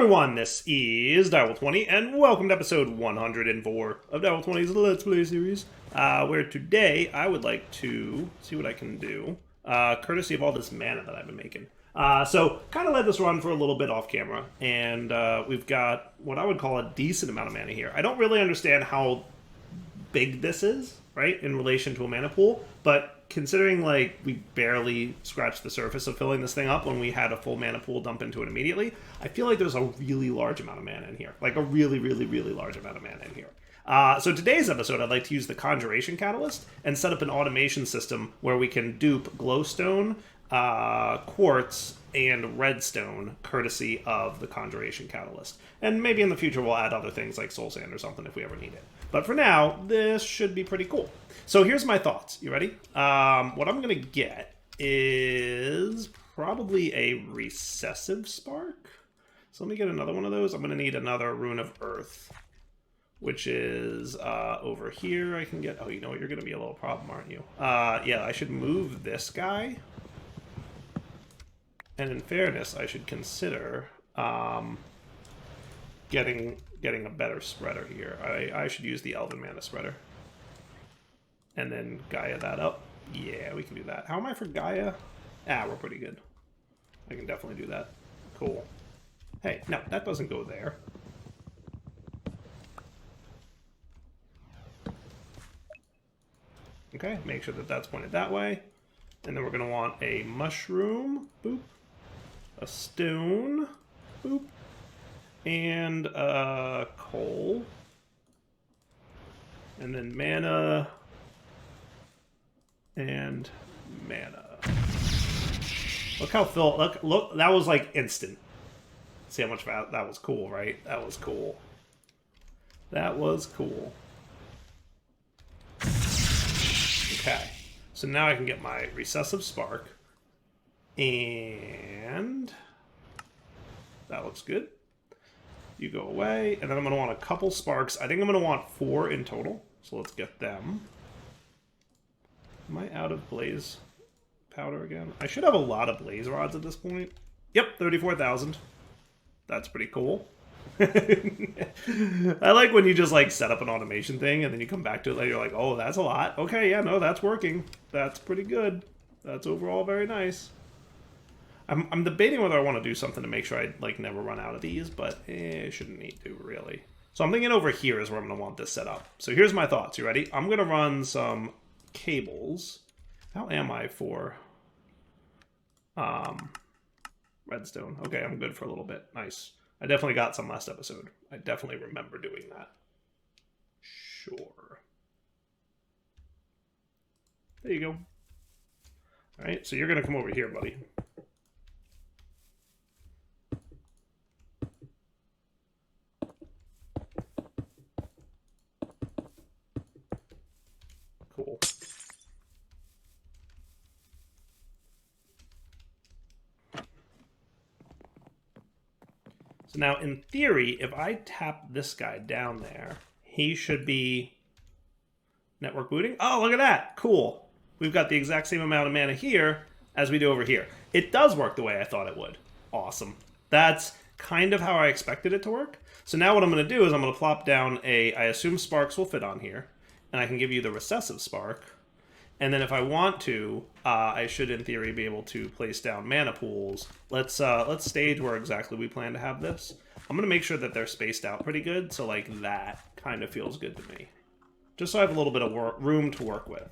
everyone, this is Direwolf20, and welcome to episode 104 of Direwolf20's Let's Play series, where today I would like to see what I can do, courtesy of all this mana that I've been making. So, kind of let this run for a little bit off camera, and we've got what I would call a decent amount of mana here. I don't really understand how big this is, right, in relation to a mana pool, but considering, like, we barely scratched the surface of filling this thing up when we had a full mana pool dump into it immediately, I feel like there's a really large amount of mana in here. Like, a really, really, really large amount of mana in here. So today's episode, I'd like to use the Conjuration Catalyst and set up an automation system where we can dupe glowstone, quartz, and redstone, courtesy of the Conjuration Catalyst. And maybe in the future we'll add other things like soul sand or something if we ever need it. But for now, this should be pretty cool. So here's my thoughts. You ready? What I'm going to get is probably a recessive spark. So let me get another one of those. I'm going to need another rune of earth, which is over here. I can get... Oh, you know what? You're going to be a little problem, aren't you? Yeah, I should move this guy. And in fairness, I should consider getting a better spreader here. I should use the Elven Mana spreader. And then Gaia that up. Yeah, we can do that. How am I for Gaia? Ah, we're pretty good. I can definitely do that. Cool. Hey, no, that doesn't go there. Okay, make sure that that's pointed that way. And then we're going to want a mushroom. Boop. A stone. Boop. And coal. And then mana. And mana. Look how Phil... Look, that was like instant. See how much that was cool, right? That was cool. That was cool. Okay. So now I can get my recessive spark. And that looks good. You go away, and then I'm going to want a couple sparks. I think I'm going to want 4 in total, so let's get them. Am I out of blaze powder again? I should have a lot of blaze rods at this point. Yep, 34,000. That's pretty cool. I like when you just like set up an automation thing, and then you come back to it later, you're like, oh, that's a lot. Okay, yeah, no, that's working. That's pretty good. That's overall very nice. I'm debating whether I want to do something to make sure I like never run out of these, but I shouldn't need to, really. So I'm thinking over here is where I'm going to want this set up. So here's my thoughts. You ready? I'm going to run some cables. How am I for redstone? Okay, I'm good for a little bit. Nice. I definitely got some last episode. I definitely remember doing that. Sure. There you go. All right, so you're going to come over here, buddy. Cool. So now, in theory, if I tap this guy down there, he should be network booting. Oh, look at that. Cool. We've got the exact same amount of mana here as we do over here. It does work the way I thought it would. Awesome. That's kind of how I expected it to work. So now what I'm going to do is I'm going to plop down I assume sparks will fit on here. And I can give you the recessive spark. And then if I want to, I should, in theory, be able to place down mana pools. Let's stage where exactly we plan to have this. I'm going to make sure that they're spaced out pretty good, so like that kind of feels good to me. Just so I have a little bit of room to work with.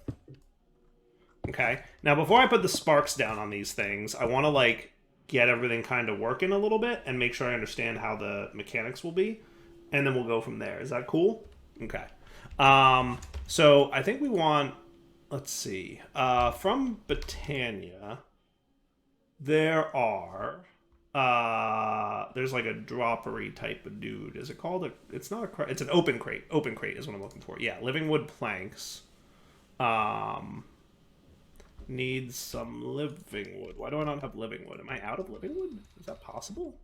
Okay? Now, before I put the sparks down on these things, I want to like get everything kind of working a little bit and make sure I understand how the mechanics will be. And then we'll go from there. Is that cool? Okay. So I think we want... Let's see. From Britannia, there are... there's like a droppery type of dude. Is it called it's not a... It's an open crate. Open crate is what I'm looking for. Yeah, living wood planks. Needs some living wood. Why do I not have living wood? Am I out of living wood? Is that possible?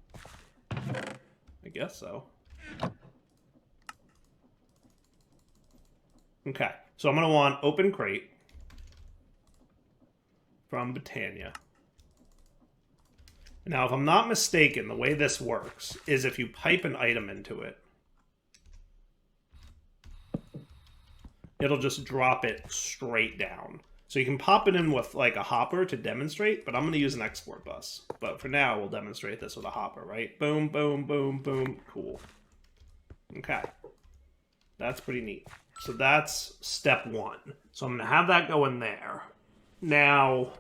I guess so. Okay. So I'm going to want open crate. From Britannia. Now, if I'm not mistaken, the way this works is if you pipe an item into it, it'll just drop it straight down. So you can pop it in with like a hopper to demonstrate, but I'm going to use an export bus. But for now, we'll demonstrate this with a hopper, right? Boom, boom, boom, boom. Cool. Okay. That's pretty neat. So that's step one. So I'm going to have that go in there. Now,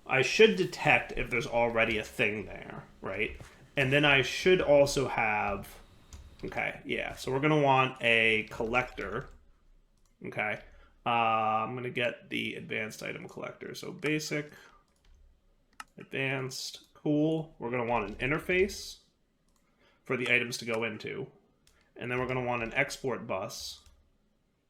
I should detect if there's already a thing there, right? And then I should also have... Okay, yeah. So we're going to want a collector. Okay. I'm going to get the advanced item collector. So basic, advanced, cool. We're going to want an interface for the items to go into. And then we're going to want an export bus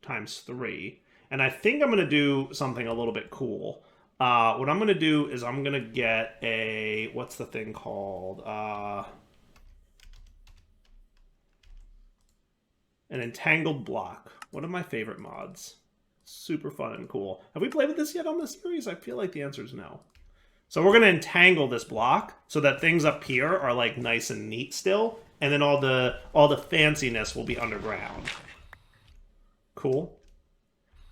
times 3. And I think I'm going to do something a little bit cool. What I'm going to do is I'm going to get a... What's the thing called? An entangled block. One of my favorite mods. Super fun and cool. Have we played with this yet on the series? I feel like the answer is no. So we're going to entangle this block so that things up here are like nice and neat still, and then all the fanciness will be underground. Cool.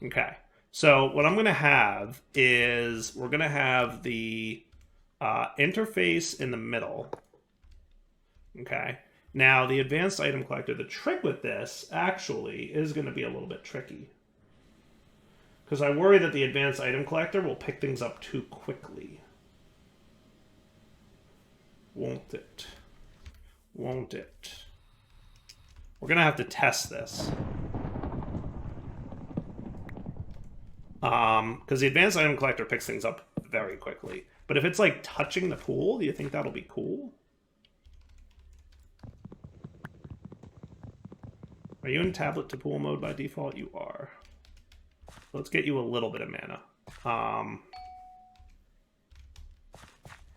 Okay. So what I'm going to have is we're going to have the interface in the middle. Okay. Now the advanced item collector, the trick with this actually is going to be a little bit tricky. Because I worry that the advanced item collector will pick things up too quickly. Won't it? Won't it? We're going to have to test this. Because the advanced item collector picks things up very quickly. But if it's like touching the pool, do you think that'll be cool? Are you in tablet to pool mode by default? You are. Let's get you a little bit of mana.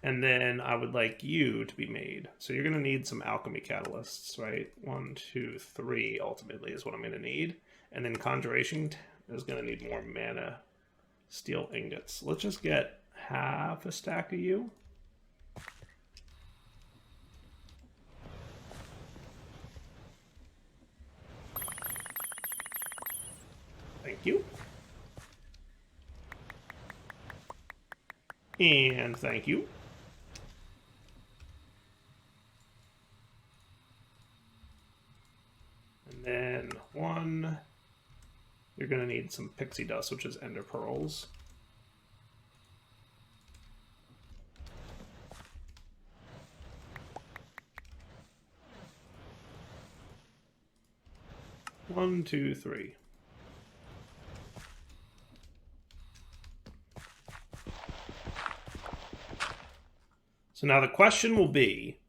And then I would like you to be made. So you're going to need some alchemy catalysts, right? 1, 2, 3 ultimately is what I'm going to need. And then conjuration is going to need more mana. Steel ingots. Let's just get half a stack of you. Thank you. And thank you. And then 1. You're going to need some pixie dust, which is ender pearls. One, 2, 3. So now the question will be,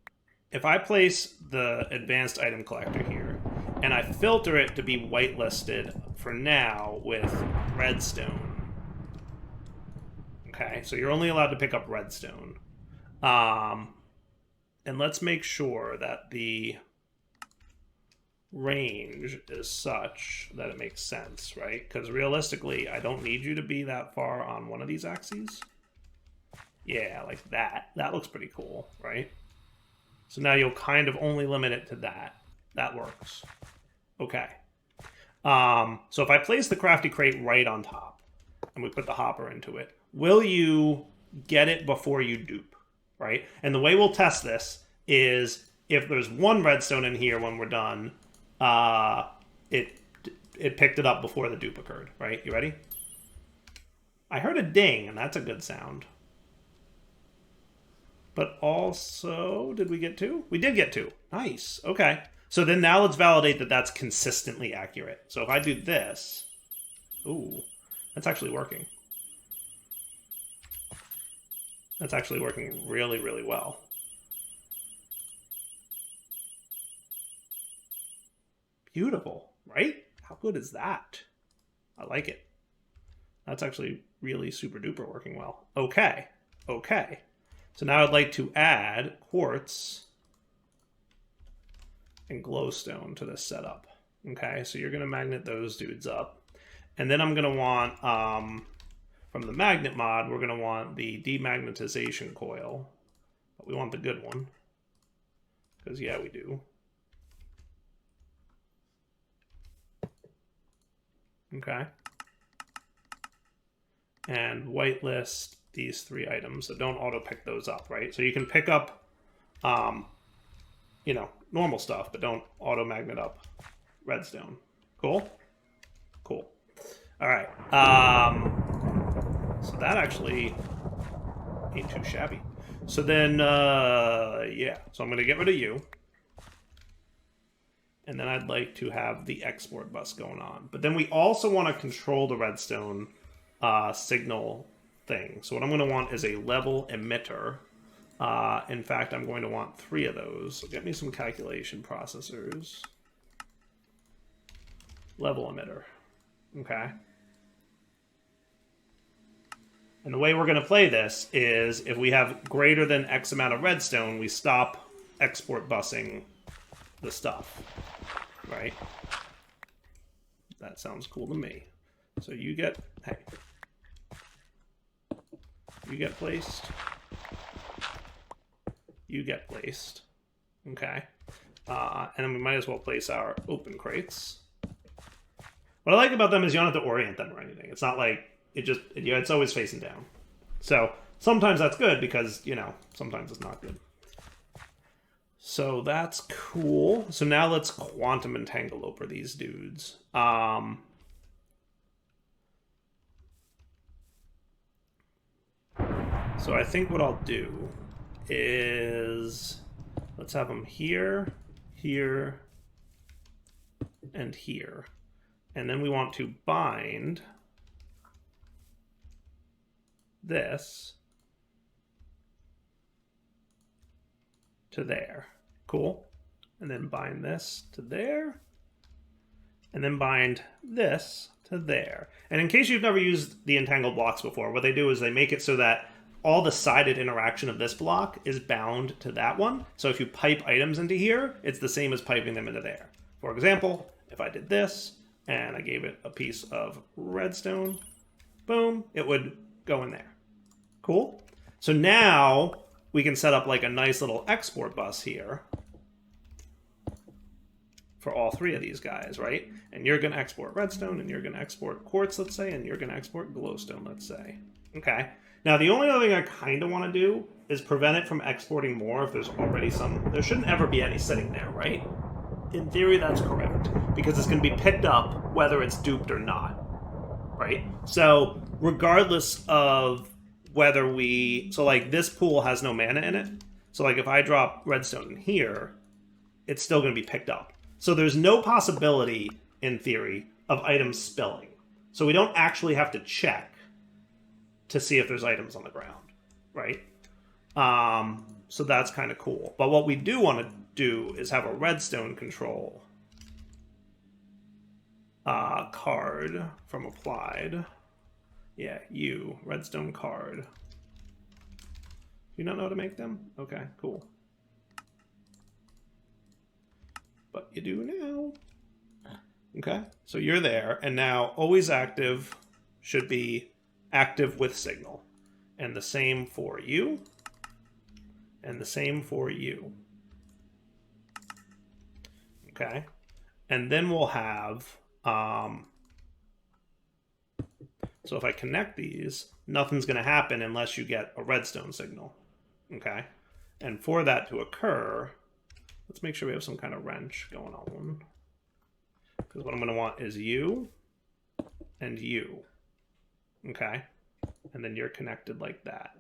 if I place the advanced item collector here, and I filter it to be whitelisted for now with redstone. Okay, so you're only allowed to pick up redstone. And let's make sure that the range is such that it makes sense, right? Because realistically, I don't need you to be that far on one of these axes. Yeah, like that. That looks pretty cool, right? So now you'll kind of only limit it to that. That works. Okay. So if I place the crafty crate right on top, and we put the hopper into it, will you get it before you dupe, right? And the way we'll test this is if there's 1 redstone in here when we're done, it picked it up before the dupe occurred, right? You ready? I heard a ding, and that's a good sound. But also, did we get 2? We did get 2. Nice. Okay. So then now let's validate that that's consistently accurate. So if I do this... Ooh, that's actually working. That's actually working really, really well. Beautiful, right? How good is that? I like it. That's actually really super duper working well. Okay. Okay. So now I'd like to add quartz and glowstone to this setup. Okay, so you're going to magnet those dudes up. And then I'm going to want, from the magnet mod, we're going to want the demagnetization coil But we want the good one. Because, yeah, we do. Okay. And whitelist these 3 items. So don't auto-pick those up, right? So you can pick up, you know, normal stuff, but don't auto-magnet up redstone. Cool? Cool. All right. So that actually ain't too shabby. So then, yeah. So I'm going to get rid of you. And then I'd like to have the export bus going on. But then we also want to control the redstone signal thing. So what I'm going to want is a level emitter. In fact, I'm going to want 3 of those. So get me some calculation processors. Level emitter. Okay. And the way we're going to play this is if we have greater than X amount of redstone, we stop export busing the stuff. Right? That sounds cool to me. So you get, hey, you get placed. You get placed. Okay. And then we might as well place our open crates. What I like about them is you don't have to orient them or anything. It's not like it just, it's always facing down. So sometimes that's good because, you know, sometimes it's not good. So that's cool. So now let's quantum entangle over these dudes. So I think what I'll do is let's have them here, here, and here. And then we want to bind this to there. Cool. And then bind this to there. And then bind this to there. And in case you've never used the entangled blocks before, what they do is they make it so that all the sided interaction of this block is bound to that one. So if you pipe items into here, it's the same as piping them into there. For example, if I did this and I gave it a piece of redstone, boom, it would go in there. Cool. So now we can set up like a nice little export bus here for all 3 of these guys, right? And you're going to export redstone, and you're going to export quartz, let's say, and you're going to export glowstone, let's say. Okay. Now, the only other thing I kind of want to do is prevent it from exporting more if there's already some. There shouldn't ever be any sitting there, right? In theory, that's correct, because it's going to be picked up whether it's duped or not, right? So regardless of whether we, so like this pool has no mana in it. So like if I drop redstone in here, it's still going to be picked up. So there's no possibility, in theory, of items spilling. So we don't actually have to check to see if there's items on the ground, right? So that's kind of cool. But what we do want to do is have a redstone control card from applied. Yeah, you, redstone card. You don't know how to make them? Okay, cool. But you do now. Okay, so you're there, and now always active should be active with signal. And the same for you. And the same for you. Okay, and then we'll have, so if I connect these, nothing's going to happen unless you get a redstone signal. Okay, and for that to occur, let's make sure we have some kind of wrench going on. Because what I'm going to want is you and you. Okay, and then you're connected like that.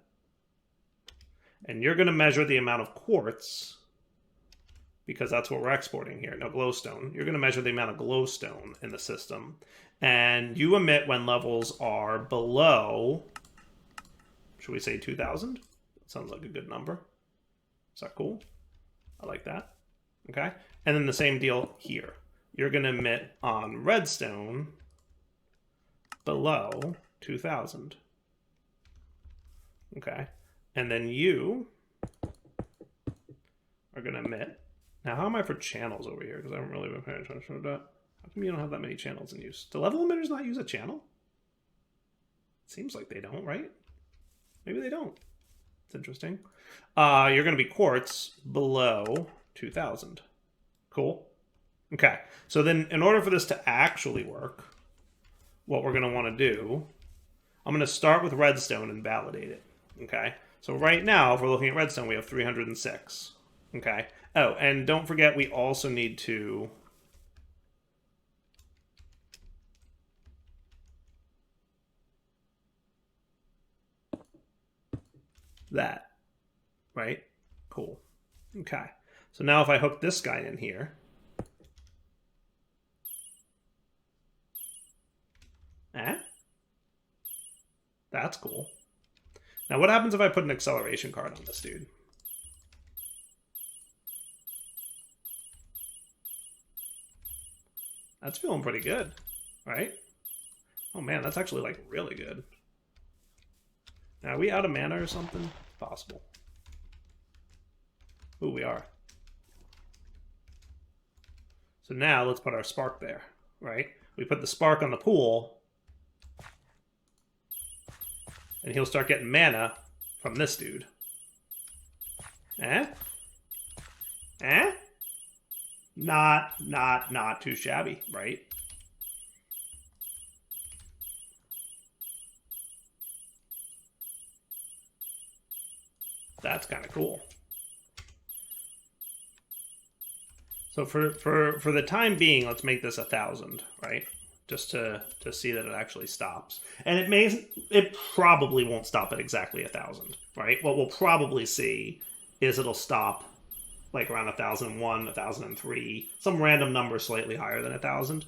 And you're going to measure the amount of quartz, because that's what we're exporting here. No, glowstone. You're going to measure the amount of glowstone in the system. And you emit when levels are below, should we say 2,000? That sounds like a good number. Is that cool? I like that. Okay. And then the same deal here. You're going to emit on redstone below 2,000. Okay. And then you are going to emit. Now, how am I for channels over here? Because I haven't really been paying attention to that. How come you don't have that many channels in use? Do level emitters not use a channel? Seems like they don't, right? Maybe they don't. It's interesting. You're going to be quartz below 2,000. Cool. Okay. So then in order for this to actually work, what we're going to want to do, I'm going to start with redstone and validate it. Okay. So right now, if we're looking at redstone, we have 306. Okay. Oh, and don't forget, we also need to... that. Right? Cool. Okay. So now if I hook this guy in here... That's cool. Now what happens if I put an acceleration card on this dude? That's feeling pretty good, right? Oh man, that's actually like really good. Now, are we out of mana or something? Possible. Ooh, we are. So now let's put our spark there, right? We put the spark on the pool, and he'll start getting mana from this dude. Not too shabby, right? That's kind of cool. So for the time being, let's make this 1,000, right? Just to see that it actually stops. And it probably won't stop at exactly 1,000, right? What we'll probably see is it'll stop like around 1,001, 1,003, some random number slightly higher than 1,000,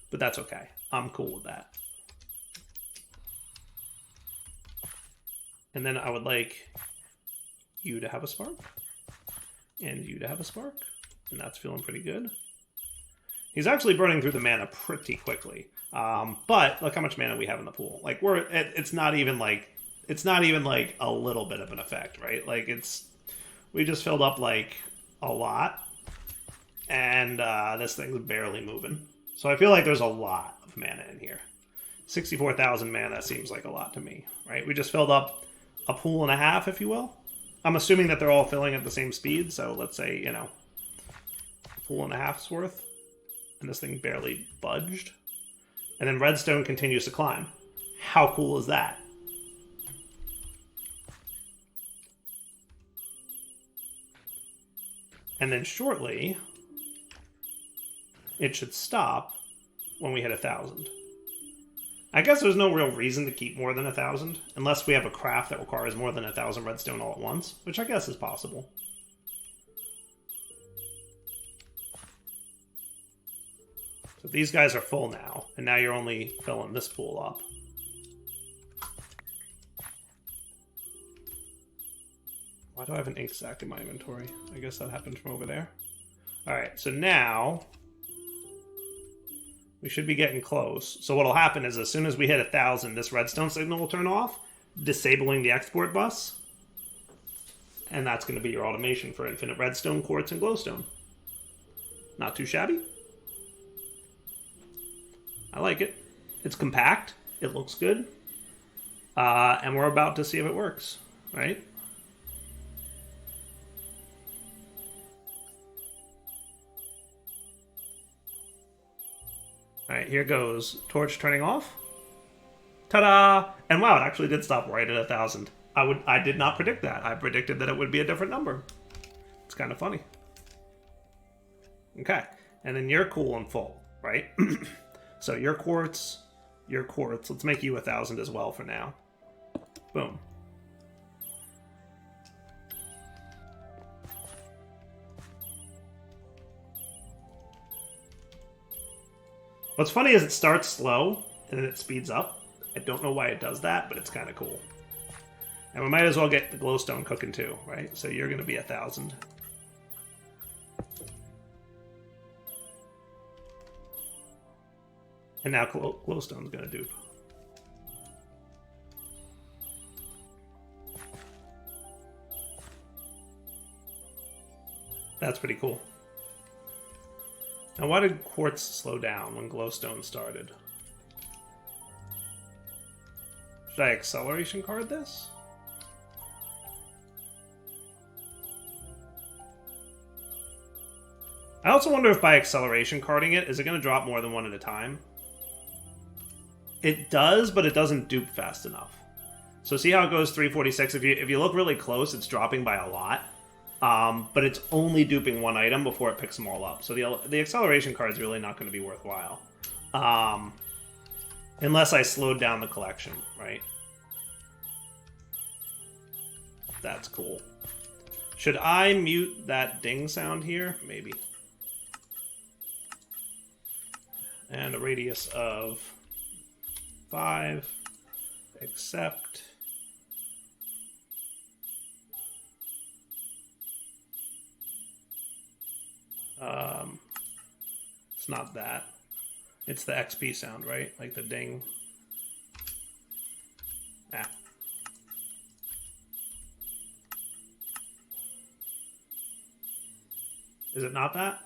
but that's okay. I'm cool with that. And then I would like you to have a spark, and you to have a spark, and that's feeling pretty good. He's actually burning through the mana pretty quickly, but look how much mana we have in the pool. Like it's not even like a little bit of an effect, right? Like we just filled up like a lot, and this thing's barely moving. So I feel like there's a lot of mana in here. 64,000 mana seems like a lot to me, right? We just filled up a pool and a half, if you will. I'm assuming that they're all filling at the same speed, so let's say, a pool and a half's worth. And this thing barely budged. And then redstone continues to climb. How cool is that? And then shortly, it should stop when we hit 1,000. I guess there's no real reason to keep more than 1,000, unless we have a craft that requires more than 1,000 redstone all at once, which I guess is possible. So these guys are full now, and now you're only filling this pool up. Why do I have an ink sac in my inventory? I guess that happened from over there. Alright, so now we should be getting close. So what'll happen is as soon as we hit 1,000, this redstone signal will turn off, disabling the export bus. And that's going to be your automation for infinite redstone, quartz, and glowstone. Not too shabby. I like it. It's compact. It looks good. And we're about to see if it works, right? Alright, here goes. Torch turning off. Ta-da! And wow, it actually did stop right at 1,000. I did not predict that. I predicted that it would be a different number. It's kind of funny. Okay, and then you're cool and full, right? So your quartz. Let's make you 1,000 as well for now. Boom. What's funny is it starts slow, and then it speeds up. I don't know why it does that, but it's kind of cool. And we might as well get the glowstone cooking too, right? So you're going to be 1,000. And now glowstone's going to dupe. That's pretty cool. Now, why did quartz slow down when glowstone started? Should I acceleration card this? I also wonder if by acceleration carding it, is it going to drop more than one at a time? It does, but it doesn't dupe fast enough. So see how it goes 346? If you look really close, it's dropping by a lot. But it's only duping one item before it picks them all up. So the acceleration card is really not going to be worthwhile. Unless I slowed down the collection, right? That's cool. Should I mute that ding sound here? Maybe. And a radius of 5, except... it's not that. It's the XP sound, right? Like the ding. Ah. Is it not that?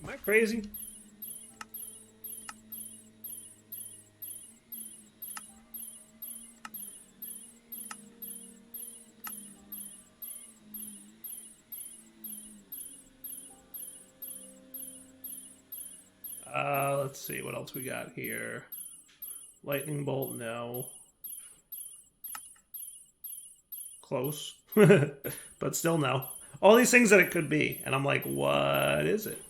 Am I crazy? Let's see what else we got here. Lightning bolt, no. Close. But still no. All these things that it could be. And I'm like, what is it?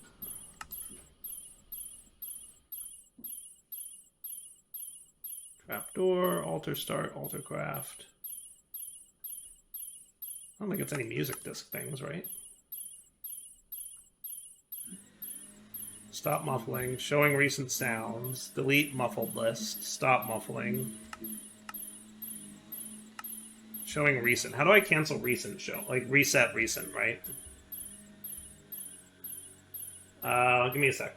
Trapdoor, altar start, altar craft. I don't think it's any music disc things, right? Stop muffling, showing recent sounds, delete muffled list, stop muffling. Showing recent. How do I cancel recent show? Like reset recent, right? Give me a sec.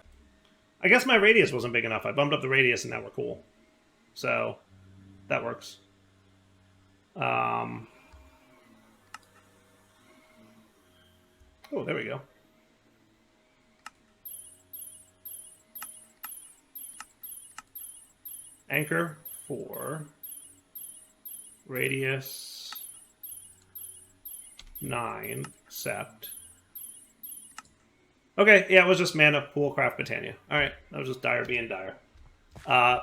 I guess my radius wasn't big enough. I bumped up the radius and now we're cool. So, that works. Oh, there we go. Anchor 4. Radius 9. Accept. Okay, yeah, it was just mana, pool, craft, Britannia. Alright, that was just dire being dire.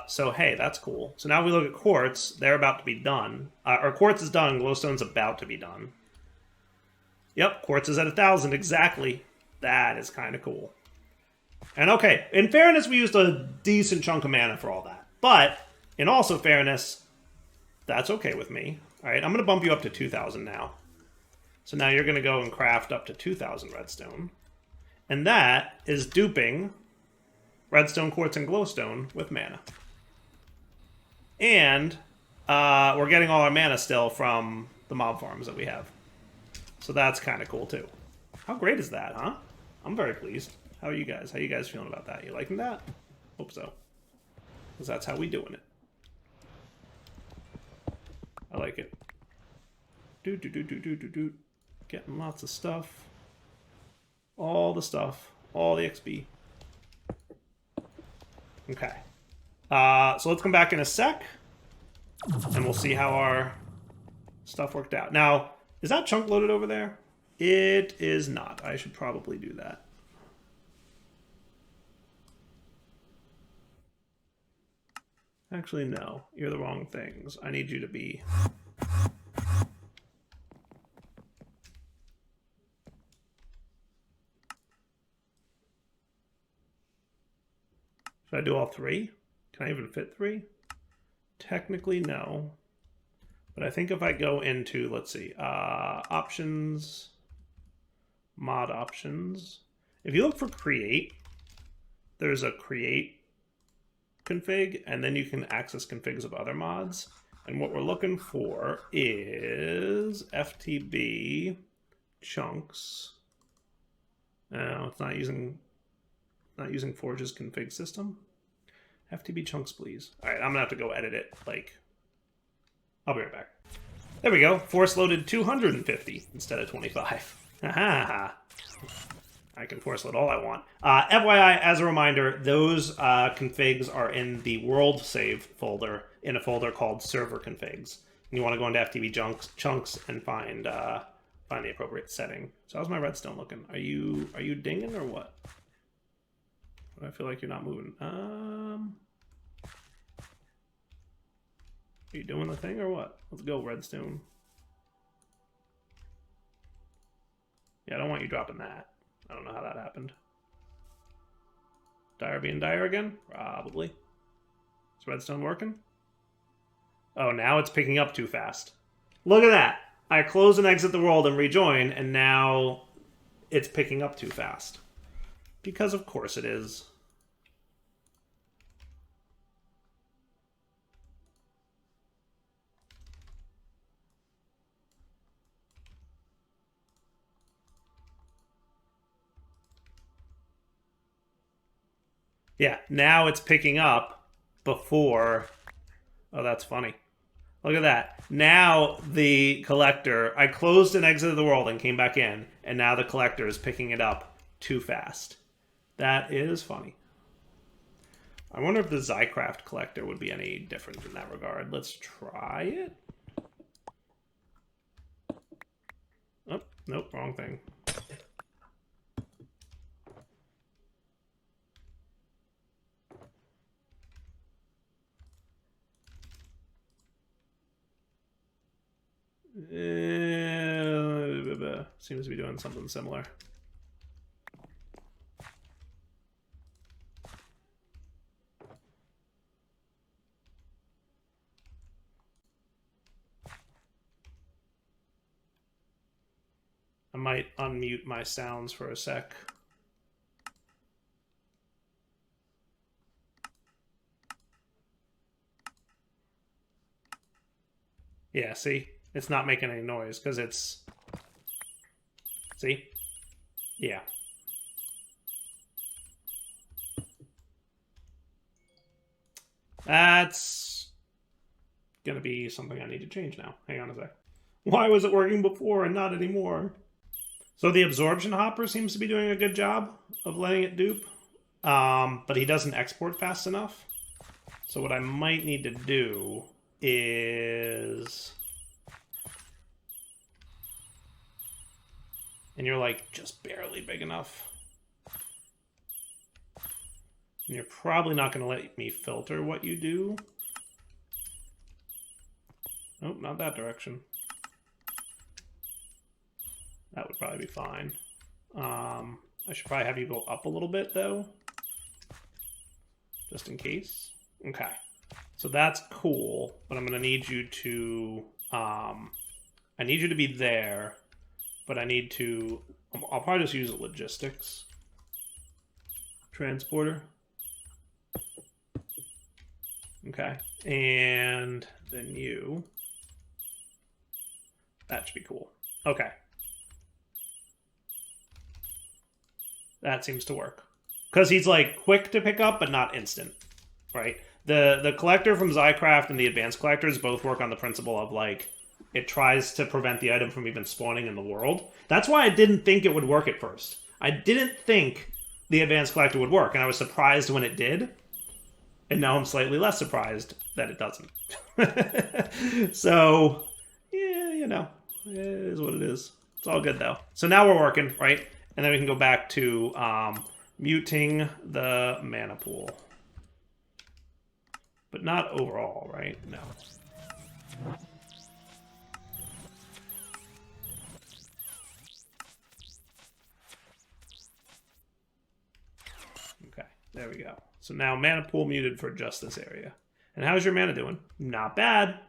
So, hey, that's cool. So now we look at Quartz. They're about to be done. Or Quartz is done. Glowstone's about to be done. Yep, Quartz is at 1,000 exactly. That is kind of cool. And okay, in fairness, we used a decent chunk of mana for all that. But, in also fairness, that's okay with me. Alright, I'm going to bump you up to 2,000 now. So now you're going to go and craft up to 2,000 redstone. And that is duping redstone, quartz, and glowstone with mana. And we're getting all our mana still from the mob farms that we have. So that's kind of cool too. How great is that, huh? I'm very pleased. How are you guys? How you guys feeling about that? You liking that? Hope so. Because that's how we doing it. I like it. Getting lots of stuff. All the stuff. All the XP. Okay. So let's come back in a sec. And we'll see how our stuff worked out. Now, is that chunk loaded over there? It is not. I should probably do that. Actually, no. You're the wrong things. I need you to be... Should I do all three? Can I even fit 3? Technically, no. But I think if I go into, let's see, options, mod options. If you look for create, there's a create config, and then you can access configs of other mods. And what we're looking for is FTB chunks. No, it's not using Forge's config system. FTB chunks, please. All right, I'm gonna have to go edit it. Like, I'll be right back. There we go. Force loaded 250 instead of 25. All I can force load all I want. FYI, as a reminder, those configs are in the world save folder in a folder called server configs. And you want to go into FTP chunks and find the appropriate setting. So how's my redstone looking? Are you dinging or what? I feel like you're not moving. Are you doing the thing or what? Let's go, redstone. Yeah, I don't want you dropping that. I don't know how that happened. Dire being dire again? Probably. Is redstone working? Oh, now it's picking up too fast. Look at that! I close and exit the world and rejoin, and now it's picking up too fast. Because of course it is. Yeah, now it's picking up before... Oh, that's funny. Look at that. Now the collector... I closed and exited the world and came back in, and now the collector is picking it up too fast. That is funny. I wonder if the Zycraft collector would be any different in that regard. Let's try it. Oh, nope, wrong thing. Seems to be doing something similar. I might unmute my sounds for a sec. Yeah, see? It's not making any noise because it's... See? Yeah. That's gonna be something I need to change now. Hang on a sec. Why was it working before and not anymore? So the absorption hopper seems to be doing a good job of letting it dupe. But he doesn't export fast enough. So what I might need to do is... And you're like just barely big enough. And you're probably not going to let me filter what you do. Nope, not that direction. That would probably be fine. I should probably have you go up a little bit though. Just in case. Okay. So that's cool, but I'm going to need you to... I need you to be there. But I need to... I'll probably just use a logistics transporter. Okay. And then you... That should be cool. Okay. That seems to work. Because he's like quick to pick up, but not instant. Right? The collector from Zycraft and the advanced collectors both work on the principle of like... It tries to prevent the item from even spawning in the world. That's why I didn't think it would work at first. I didn't think the advanced collector would work, and I was surprised when it did. And now I'm slightly less surprised that it doesn't. So, yeah, you know, it is what it is. It's all good, though. So now we're working, right? And then we can go back to muting the mana pool. But not overall, right? No. There we go. So now mana pool muted for just this area. And how's your mana doing? Not bad.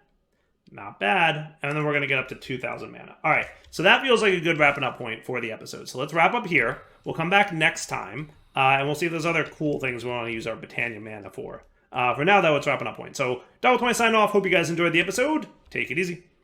Not bad. And then we're going to get up to 2,000 mana. All right. So that feels like a good wrapping up point for the episode. So let's wrap up here. We'll come back next time. And we'll see if there's other cool things we want to use our Britannia mana for. For now, though, it's wrapping up point. So, Double20 signing off. Hope you guys enjoyed the episode. Take it easy.